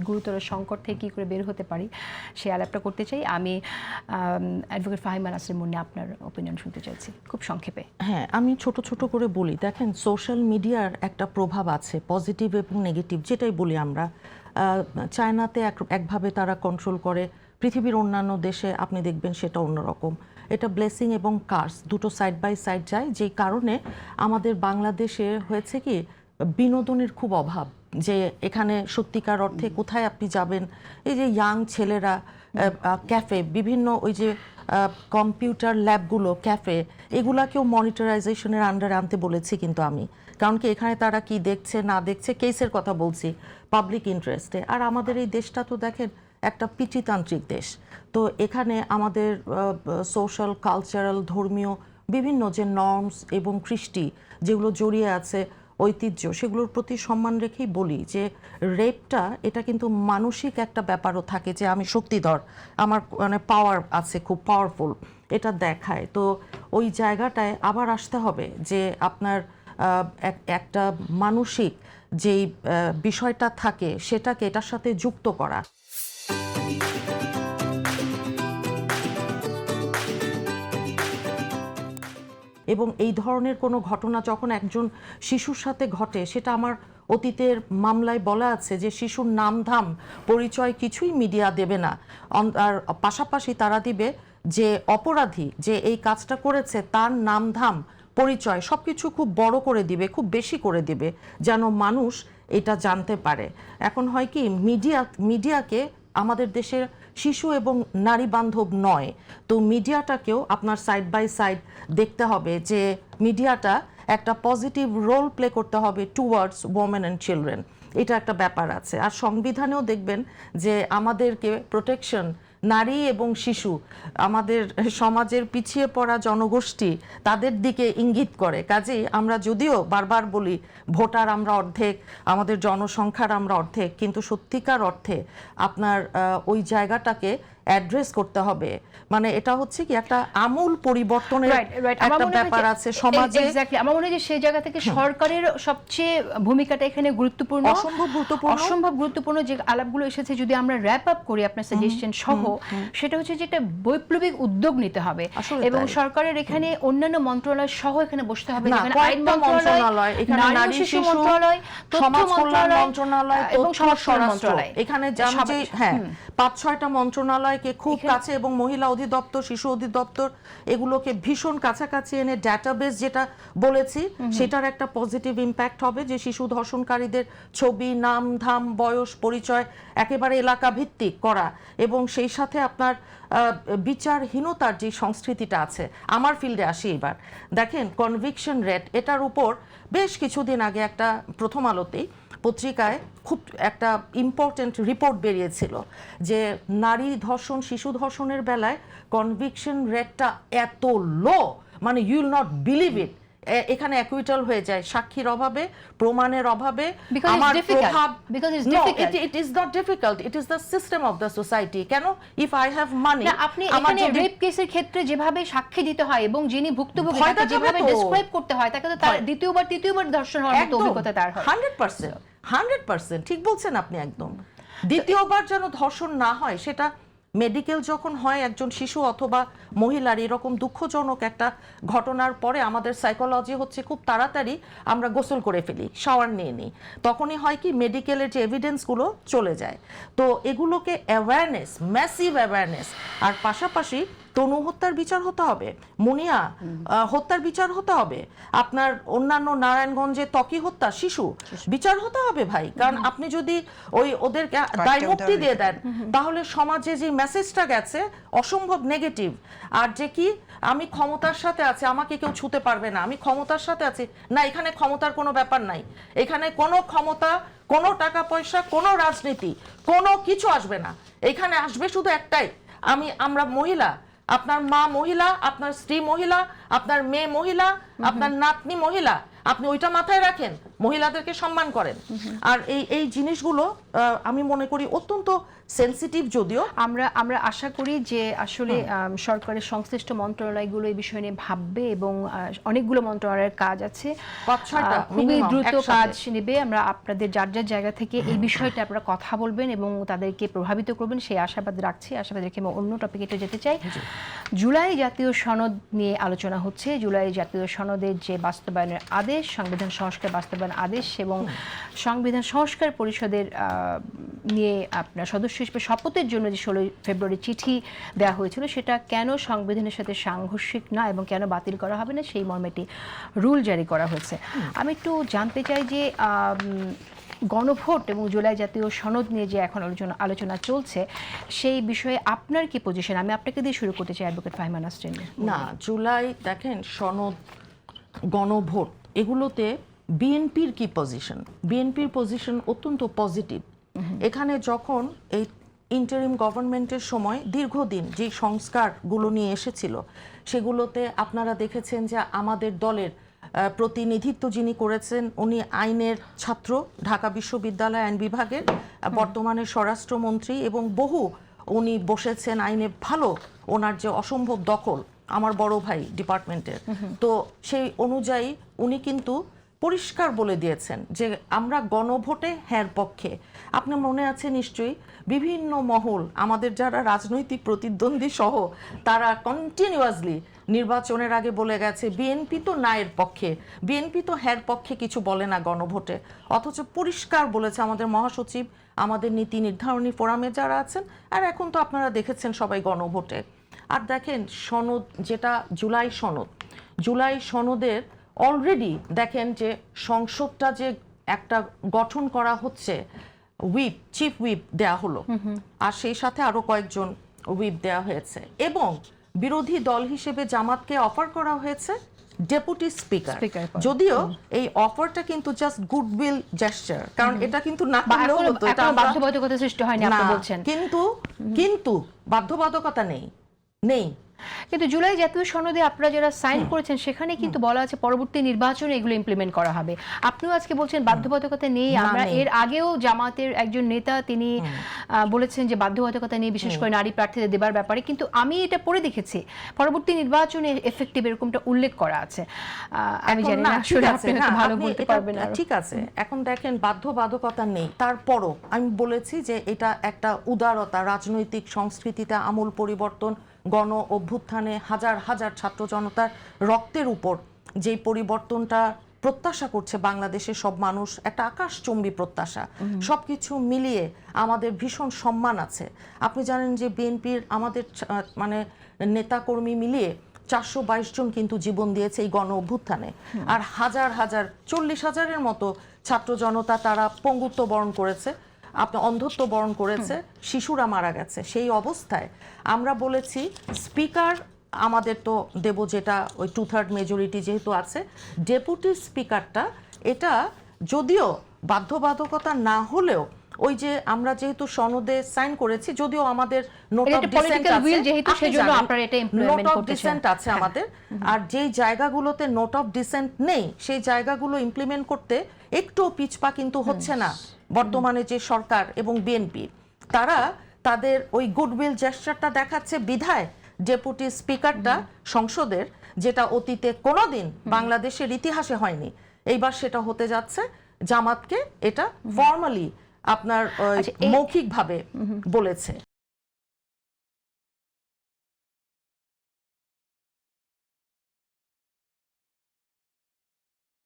গুরুতর সংকট থেকে কী করে বের হতে পারি সেই আলাপটা করতে চাই। আমি অ্যাডভোকেট ফাহিমা নাসরিন মুন্নি আপনার ওপিনিয়ন শুনতে চাইছি খুব সংক্ষেপে। হ্যাঁ, আমি ছোট ছোট করে বলি। দেখেন, সোশ্যাল মিডিয়ার একটা প্রভাব আছে, পজিটিভ এবং নেগেটিভ, যেটাই বলি আমরা। চায়নাতে একভাবে তারা কন্ট্রোল করে, পৃথিবীর অন্যান্য দেশে আপনি দেখবেন সেটা অন্যরকম। এটা ব্লেসিং এবং কার্স দুটো সাইড বাই সাইড যায়, যেই কারণে আমাদের বাংলাদেশে হয়েছে কি বিনোদনের খুব অভাব। যে এখানে সত্যিকার অর্থে কোথায় আপনি যাবেন, এই যে ইয়াং ছেলেরা ক্যাফে, বিভিন্ন ওই যে কম্পিউটার ল্যাবগুলো, ক্যাফে, এগুলাকেও মনিটরাইজেশনের আন্ডারে আনতে বলেছি কিন্তু আমি। কারণ কি এখানে তারা কি দেখছে না দেখছে, কেসের কথা বলছি, পাবলিক ইন্টারেস্টে। আর আমাদের এই দেশটা তো দেখেন একটা পিতৃতান্ত্রিক দেশ। তো এখানে আমাদের সোশ্যাল, কালচারাল, ধর্মীয় বিভিন্ন যে নর্মস এবং কৃষ্টি যেগুলো জড়িয়ে আছে, ঐতিহ্য, সেগুলোর প্রতি সম্মান রেখেই বলি যে রেপটা এটা কিন্তু মানসিক একটা ব্যাপারও থাকে, যে আমি শক্তিধর, আমার মানে পাওয়ার আছে, খুব পাওয়ারফুল, এটা দেখায়। তো ওই জায়গাটায় আবার আসতে হবে যে আপনার একটা মানসিক যেই বিষয়টা থাকে সেটাকে এটার সাথে যুক্ত করা। এবং এই ধরনের কোনো ঘটনা যখন একজন শিশুর সাথে ঘটে, সেটা আমার অতীতের মামলায় বলা আছে যে শিশুর নামধাম পরিচয় কিছুই মিডিয়া দেবে না, আর পাশাপাশি তারা দিবে যে অপরাধী যে এই কাজটা করেছে তার নামধাম পরিচয় সব কিছু খুব বড় করে দিবে, খুব বেশি করে দিবে, যেন মানুষ এটা জানতে পারে। এখন হয় কি মিডিয়াকে আমাদের দেশের শিশু এবং নারী বান্ধব নয়, তো মিডিয়াটাকেও আপনার সাইড বাই সাইড দেখতে হবে যে মিডিয়াটা একটা পজিটিভ রোল প্লে করতে হবে টুয়ার্ডস ওমেন অ্যান্ড চিলড্রেন, এটা একটা ব্যাপার আছে। আর সংবিধানেও দেখবেন যে আমাদেরকে প্রোটেকশন নারী এবং শিশু, আমাদের সমাজের পিছিয়ে পড়া জনগোষ্ঠী, তাদের দিকে ইঙ্গিত করে। কাজেই আমরা যদিও বারবার বলি ভোটার আমরা অর্ধেক, আমাদের জনসংখ্যার আমরা অর্ধেক, কিন্তু সত্যিকার অর্থে আপনার ওই জায়গাটাকে অ্যাড্রেস করতে হবে। মানে এটা হচ্ছে কি একটা আমূল পরিবর্তনের একটা ব্যাপার আছে সমাজে। আমার মনে হয় যে সেই জায়গা থেকে সরকারের সবচেয়ে ভূমিকাটা এখানে গুরুত্বপূর্ণ, অসম্ভব গুরুত্বপূর্ণ। যে আলাপগুলো এসেছে যদি আমরা র্যাপ আপ করি আপনার সাজেশন সহ, সেটা হচ্ছে যে একটা বৈপ্লবিক উদ্যোগ নিতে হবে এবং সরকারের এখানে অন্যান্য মন্ত্রণালয় সহ এখানে বসতে হবে, যেখানে আইন মন্ত্রণালয়, এখানে নারী শিশু মন্ত্রণালয়, সমাজ কল্যাণ মন্ত্রণালয় এবং সমাজ মন্ত্রণালয়, এখানে যে হ্যাঁ ৫-৬টা মন্ত্রণালয়কে খুব কাছে, এবং মহিলা অধিদপ্তর, শিশু অধিদপ্তর, এগুলোকে ভীষণ কাছাকাছি এনে ডেটাবেস যেটা বলেছি সেটার একটা পজিটিভ ইম্প্যাক্ট হবে, যে শিশু ধর্ষণকারীদের ছবি, নাম ধাম, বয়স, পরিচয় একেবারে এলাকা ভিত্তিক করা, এবং সেই সাথে আপনার বিচারহীনতার যে সংস্কৃতিটা আছে। আমার ফিল্ডে আসি এবার, দেখেন কনভিকশন রেট, এটার উপর বেশ কিছুদিন আগে একটা প্রথম আলোতেই পত্রিকায় খুব একটা ইম্পর্টেন্ট রিপোর্ট বেরিয়েছিল যে নারী ধর্ষণ, শিশু ধর্ষণের বেলায় কনভিকশন রেটটা এত লো, মানে you will not believe it. এখানে অ্যাকুইটাল হয়ে যায় সাক্ষীর অভাবে, প্রমাণের অভাবে। আমার প্রভাব, it is not difficult, it is the system of the society. কেন ইফ আই হ্যাভ মানি, আপনি এখানে রেপ কেসের ক্ষেত্রে যেভাবে সাক্ষী দিতে হয় এবং যিনি ভুক্তভোগী তাকে যেভাবে ডেসক্রাইব করতে হয়, তাকে তো তার দ্বিতীয়বার তৃতীয়বার ধর্ষণ হওয়ার মতো অভিজ্ঞতা তার হয়। 100% ঠিক বলছেন আপনি একদম। দ্বিতীয়বার যেন ধর্ষণ না হয়, সেটা মেডিকেল যখন হয় একজন শিশু অথবা মহিলার এরকম দুঃখজনক একটা ঘটনার পরে আমাদের সাইকোলজি হচ্ছে খুব তাড়াতাড়ি আমরা গোসল করে ফেলি, শাওয়ার নিয়ে নিই, তখনই হয় কি মেডিকেলের যে এভিডেন্সগুলো চলে যায়। তো এগুলোকে অ্যাওয়ারনেস, ম্যাসিভ অ্যাওয়ারনেস, আর পাশাপাশি তনু হত্যার বিচার হতে হবে, মুনিয়া হত্যার বিচার হতে হবে, আপনার অন্যান্য নারায়ণগঞ্জে ত্বকী হত্যা, শিশু বিচার হতে হবে ভাই। কারণ আপনি যদি ওদেরকে দায়মুক্তি দিয়ে দেন, তাহলে সমাজে যে মেসেজটা গেছে অসম্ভব নেগেটিভ। আর যে কি আমি ক্ষমতার সাথে আছি, আমাকে কেউ ছুতে পারবে না, আমি ক্ষমতার সাথে আছি না, এখানে ক্ষমতার কোনো ব্যাপার নাই। এখানে কোনো ক্ষমতা, কোনো টাকা পয়সা, কোনো রাজনীতি, কোনো কিছু আসবে না। এখানে আসবে শুধু একটাই, আমরা মহিলা, আপনার মা মহিলা, আপনার স্ত্রী মহিলা, আপনার মেয়ে মহিলা, আপনার নাতনি মহিলা, আপনি ওইটা মাথায় রাখেন, মহিলাদেরকে সম্মান করেন। আর এই জিনিসগুলো আমি মনে করি অত্যন্ত সেনসিটিভ, যদিও আমরা আশা করি যে আসলে সরকারের সংশ্লিষ্ট মন্ত্রণালয়গুলো এই বিষয় নিয়ে ভাববে এবং অনেকগুলো মন্ত্রণালয়ের কাজ আছে, খুবই দ্রুত কাজ নেবে। আমরা আপনাদের যার যার জায়গা থেকে এই বিষয়টা আপনারা কথা বলবেন এবং তাদেরকে প্রভাবিত করবেন সেই আশাবাদ রাখছি। আশাবাদ রেখে আমি অন্য টপিকে একটু যেতে চাই। জুলাই জাতীয় সনদ নিয়ে আলোচনা হচ্ছে। জুলাই জাতীয় সনদের যে বাস্তবায়নের আদেশ, সংবিধান সংস্কার বাস্তবায়ন আদেশ এবং সংবিধান সংস্কার পরিষদের নিয়ে আপনার সদস্য হিসেবে শপথের জন্য যে 16 ফেব্রুয়ারি চিঠি দেওয়া হয়েছিল, সেটা কেন সংবিধানের সাথে সাংঘর্ষিক না এবং কেন বাতিল করা হবে না, সেই মর্মে একটি রুল জারি করা হয়েছে। আমি একটু জানতে চাই যে গণভোট এবং জুলাই জাতীয় সনদ নিয়ে যে এখন আলোচনা চলছে, সেই বিষয়ে আপনার কি পজিশন? আমি আপনাকে দিয়ে শুরু করতে চাই, অ্যাডভোকেট ফাহিমা নাসরিন। না, জুলাই দেখেন সনদ, গণভোট, এগুলোতে বিএনপির কি পজিশন? বিএনপির পজিশন অত্যন্ত পজিটিভ। এখানে যখন এই ইন্টারিম গভর্নমেন্টের সময় দীর্ঘদিন যে সংস্কারগুলো নিয়ে এসেছিল, সেগুলোতে আপনারা দেখেছেন যে আমাদের দলের প্রতিনিধিত্ব যিনি করেছেন, উনি আইনের ছাত্র, ঢাকা বিশ্ববিদ্যালয় আইন বিভাগের, বর্তমানে স্বরাষ্ট্রমন্ত্রী, এবং উনি বসেছেন আইনে ভালো, ওনার যে অসম্ভব দখল আমার বড় ভাই ডিপার্টমেন্টের, তো সেই অনুযায়ী উনি কিন্তু পরিষ্কার বলে দিয়েছেন যে আমরা গণভোটে হ্যার পক্ষে। আপনার মনে আছে নিশ্চয়ই, বিভিন্ন মহল, আমাদের যারা রাজনৈতিক প্রতিদ্বন্দ্বী সহ, তারা কন্টিনিউয়াসলি নির্বাচনের আগে বলে গেছে বিএনপি তো নায়ের পক্ষে, বিএনপি তো হ্যার পক্ষে কিছু বলে না গণভোটে। অথচ পরিষ্কার বলেছে আমাদের মহাসচিব, আমাদের নীতি নির্ধারণী ফোরামে যারা আছেন, আর এখন তো আপনারা দেখেছেন সবাই গণভোটে। আর দেখেন সনদ, যেটা জুলাই সনদের অলরেডি দেখেন যে সংসদটা যে একটা গঠন করা হচ্ছে, চিফ হুইপ দেয়া হলো, আর সেই সাথে আরো কয়েকজন হুইপ দেয়া হয়েছে, এবং বিরোধী দল হিসেবে জামাতকে অফার করা হয়েছে ডেপুটি স্পিকার। যদিও এই অফারটা কিন্তু জাস্ট গুডউইল জেস্টার, কারণ এটা কিন্তু না করলেও হতো, এটা বাধ্যবাধকতা সৃষ্টি হয়নি আপনি বলছেন। কিন্তু বাধ্যবাধকতা নেই। কিন্তু জুলাই জাতীয় সনদে আপনারা যারা সাইন করেছেন, সেখানে কিন্তু বলা আছে পরবর্তী নির্বাচনে এগুলো ইমপ্লিমেন্ট করা হবে। আপনিও আজকে বলছেন বাধ্যবাধকতা নেই। আমরা এর আগেও জামাতের একজন নেতা তিনি বলেছেন যে বাধ্যবাধকতা নেই, বিশেষ করে নারী প্রার্থীদের দেবার ব্যাপারে, কিন্তু আমি এটা পড়ে দেখেছি পরবর্তী নির্বাচনে এফেক্টিভ এরকমটা উল্লেখ করা আছে। আমি জানি না আসলে আপনি হয়তো ভালো বলতে পারবেন না। ঠিক আছে, এখন দেখেন বাধ্যবাধকতা নেই, তারপরও আমি বলেছি যে এটা একটা উদারতা, রাজনৈতিক সংস্কৃতিতে আমূল পরিবর্তন, গণ অভ্যুত্থানে হাজার হাজার ছাত্র জনতার রক্তের উপর যে পরিবর্তনটা প্রত্যাশা করছে বাংলাদেশের সব মানুষ, একটা আকাশচুম্বী প্রত্যাশা, সবকিছু মিলিয়ে আমাদের ভীষণ সম্মান আছে। আপনি জানেন যে বিএনপির আমাদের মানে নেতাকর্মী মিলিয়ে 422 জন কিন্তু জীবন দিয়েছে এই গণ অভ্যুত্থানে, আর হাজার হাজার 40,000-এর মতো ছাত্র জনতা তারা পঙ্গুত্ব বরণ করেছে, আপনি অন্ধত্ব বরণ করেছে, শিশুরা মারা গেছে। সেই অবস্থায় আমরা বলেছি স্পিকার আমাদের তো দেব, যেটা ওই 2/3 মেজরিটি যেহেতু আছে, ডেপুটি স্পিকারটা এটা যদিও বাধ্যবাধকতা না হলেও, ওই যে আমরা যেহেতু সনদে সাইন করেছি, যদিও আমাদের নোট অফ ডিসেন্ট আছে আমাদের, আর যেই জায়গাগুলোতে নোট অফ ডিসেন্ট নেই সেই জায়গাগুলো ইমপ্লিমেন্ট করতে একটু পিছপা কিন্তু হচ্ছে না বর্তমানে যে সরকার এবং বিএনপি। তারা তাদের ওই গুডউইল জেস্টারটা দেখাচ্ছে বিধায় ডেপুটি স্পিকারটা সংসদের, যেটা অতীতে কোনোদিন বাংলাদেশের ইতিহাসে হয়নি, এইবার সেটা হতে যাচ্ছে। জামাতকে এটা ফর্মালি আপনার মৌখিকভাবে বলেছে।